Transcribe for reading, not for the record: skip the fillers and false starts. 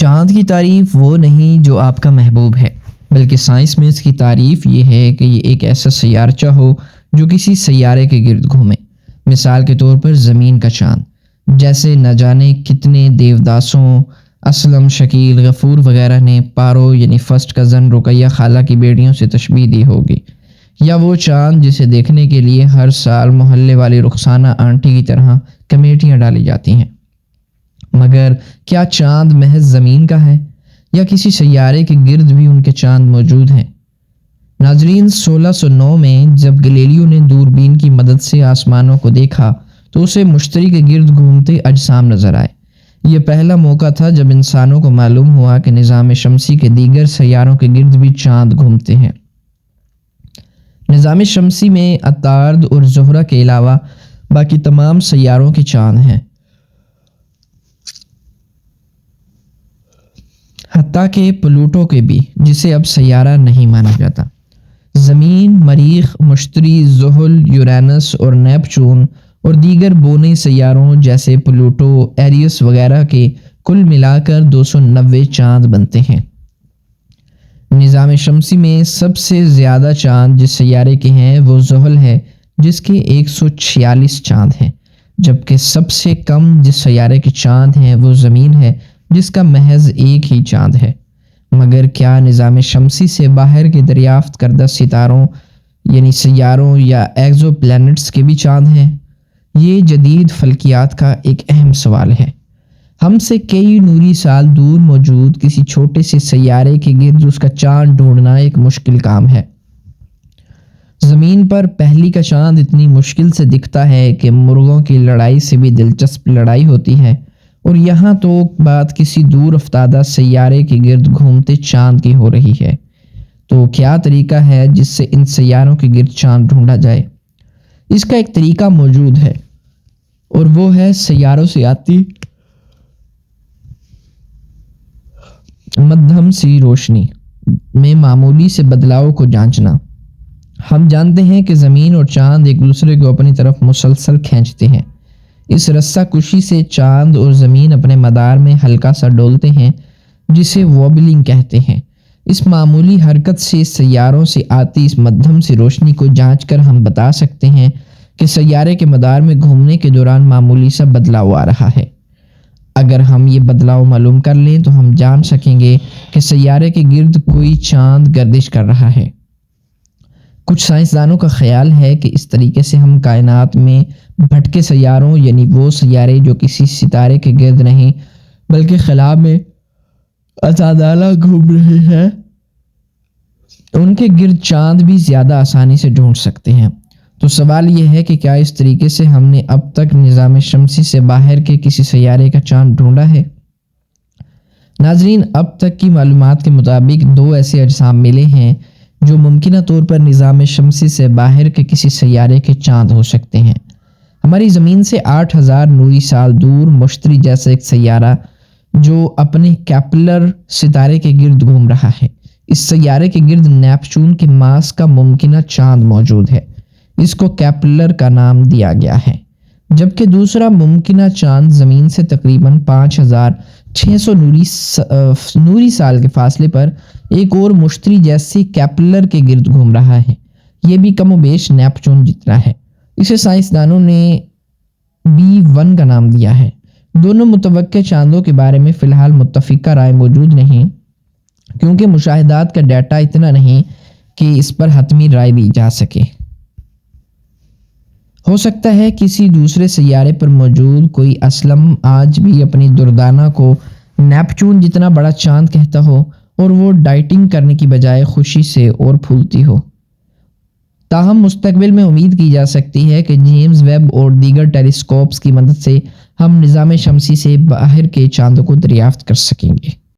چاند کی تعریف وہ نہیں جو آپ کا محبوب ہے، بلکہ سائنس میں اس کی تعریف یہ ہے کہ یہ ایک ایسا سیارچہ ہو جو کسی سیارے کے گرد گھومے۔ مثال کے طور پر زمین کا چاند، جیسے نہ جانے کتنے دیوداسوں، اسلم، شکیل، غفور وغیرہ نے پارو یعنی فرسٹ کزن رقیہ خالہ کی بیٹیوں سے تشبیہ دی ہوگی، یا وہ چاند جسے دیکھنے کے لیے ہر سال محلے والی رخسانہ آنٹی کی طرح کمیٹیاں ڈالی جاتی ہیں۔ مگر کیا چاند محض زمین کا ہے، یا کسی سیارے کے گرد بھی ان کے چاند موجود ہیں؟ ناظرین، 1609 میں جب گلیلیو نے دوربین کی مدد سے آسمانوں کو دیکھا تو اسے مشتری کے گرد گھومتے اجسام نظر آئے۔ یہ پہلا موقع تھا جب انسانوں کو معلوم ہوا کہ نظام شمسی کے دیگر سیاروں کے گرد بھی چاند گھومتے ہیں۔ نظام شمسی میں عطارد اور زہرہ کے علاوہ باقی تمام سیاروں کے چاند ہیں، حتیٰ کہ پلوٹو کے بھی، جسے اب سیارہ نہیں مانا جاتا۔ زمین، مریخ، مشتری، زحل، یورینس اور نیپچون اور دیگر بونے سیاروں جیسے پلوٹو، ایریس وغیرہ کے کل ملا کر 290 چاند بنتے ہیں۔ نظام شمسی میں سب سے زیادہ چاند جس سیارے کے ہیں وہ زحل ہے، جس کے 146 چاند ہیں، جبکہ سب سے کم جس سیارے کے چاند ہیں وہ زمین ہے، جس کا محض ایک ہی چاند ہے۔ مگر کیا نظام شمسی سے باہر کے دریافت کردہ ستاروں یعنی سیاروں یا ایگزو پلینٹس کے بھی چاند ہیں؟ یہ جدید فلکیات کا ایک اہم سوال ہے۔ ہم سے کئی نوری سال دور موجود کسی چھوٹے سے سیارے کے گرد اس کا چاند ڈھونڈنا ایک مشکل کام ہے۔ زمین پر پہلی کا چاند اتنی مشکل سے دکھتا ہے کہ مرغوں کی لڑائی سے بھی دلچسپ لڑائی ہوتی ہے، اور یہاں تو بات کسی دور افتادہ سیارے کے گرد گھومتے چاند کی ہو رہی ہے۔ تو کیا طریقہ ہے جس سے ان سیاروں کے گرد چاند ڈھونڈا جائے؟ اس کا ایک طریقہ موجود ہے، اور وہ ہے سیاروں سے آتی مدھم سی روشنی میں معمولی سے بدلاؤ کو جانچنا۔ ہم جانتے ہیں کہ زمین اور چاند ایک دوسرے کو اپنی طرف مسلسل کھینچتے ہیں۔ اس رسہ کشی سے چاند اور زمین اپنے مدار میں ہلکا سا ڈولتے ہیں، جسے وابلنگ کہتے ہیں۔ اس معمولی حرکت سے سیاروں سے آتی اس مدھم سی روشنی کو جانچ کر ہم بتا سکتے ہیں کہ سیارے کے مدار میں گھومنے کے دوران معمولی سا بدلاؤ آ رہا ہے۔ اگر ہم یہ بدلاؤ معلوم کر لیں تو ہم جان سکیں گے کہ سیارے کے گرد کوئی چاند گردش کر رہا ہے۔ کچھ سائنسدانوں کا خیال ہے کہ اس طریقے سے ہم کائنات میں بھٹکے سیاروں یعنی وہ سیارے جو کسی ستارے کے گرد نہیں بلکہ خلا میں اعتدالہ گھوم رہے ہیں، ان کے گرد چاند بھی زیادہ آسانی سے ڈھونڈ سکتے ہیں۔ تو سوال یہ ہے کہ کیا اس طریقے سے ہم نے اب تک نظام شمسی سے باہر کے کسی سیارے کا چاند ڈھونڈا ہے؟ ناظرین، اب تک کی معلومات کے مطابق 2 ایسے اجسام ملے ہیں جو ممکنہ طور پر نظام شمسی سے باہر کے کسی سیارے کے چاند ہو سکتے ہیں۔ ہماری زمین سے 8000 نوری سال دور مشتری جیسا ایک سیارہ جو اپنے کیپلر ستارے کے گرد گھوم رہا ہے۔ اس سیارے کے گرد نیپچون کے ماس کا ممکنہ چاند موجود ہے، اس کو کیپلر کا نام دیا گیا ہے، جبکہ دوسرا ممکنہ چاند زمین سے تقریباً 5600 نوری سال کے فاصلے پر ایک اور مشتری جیسی کیپلر کے گرد گھوم رہا ہے۔ یہ بھی کم و بیش نیپچون جتنا ہے۔ اسے سائنسدانوں نے B1 کا نام دیا ہے۔ دونوں متوقع چاندوں کے بارے میں فی الحال متفقہ رائے موجود نہیں، کیونکہ مشاہدات کا ڈیٹا اتنا نہیں کہ اس پر حتمی رائے دی جا سکے۔ ہو سکتا ہے کسی دوسرے سیارے پر موجود کوئی اسلم آج بھی اپنی دردانہ کو نیپچون جتنا بڑا چاند کہتا ہو، اور وہ ڈائٹنگ کرنے کی بجائے خوشی سے اور پھولتی ہو۔ تاہم مستقبل میں امید کی جا سکتی ہے کہ جیمز ویب اور دیگر ٹیلیسکوپس کی مدد سے ہم نظام شمسی سے باہر کے چاندوں کو دریافت کر سکیں گے۔